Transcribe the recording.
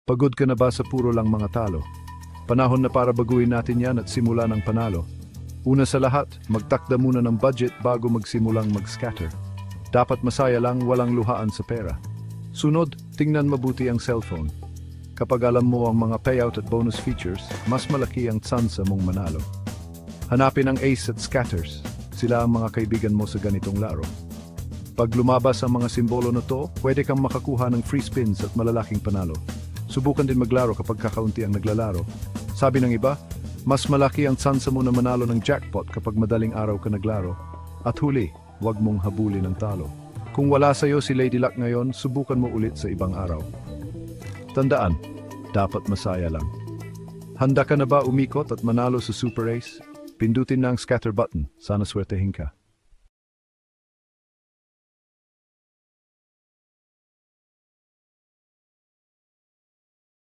Pagod ka na ba sa puro lang mga talo? Panahon na para baguhin natin yan at simula ng panalo. Una sa lahat, magtakda muna ng budget bago magsimulang mag-scatter. Dapat masaya lang, walang luhaan sa pera. Sunod, tingnan mabuti ang cellphone. Kapag alam mo ang mga payout at bonus features, mas malaki ang tsansa mong manalo. Hanapin ang ace at scatters. Sila ang mga kaibigan mo sa ganitong laro. Pag lumabas ang mga simbolo na to, pwede kang makakuha ng free spins at malalaking panalo. Subukan din maglaro kapag kakaunti ang naglalaro. Sabi ng iba, mas malaki ang tsansa mo na manalo ng jackpot kapag madaling araw ka naglaro. At huli, huwag mong habulin ang talo. Kung wala sa'yo si Lady Luck ngayon, subukan mo ulit sa ibang araw. Tandaan, dapat masaya lang. Handa ka na ba umikot at manalo sa Super Ace? Pindutin na ang scatter button. Sana swertehin ka.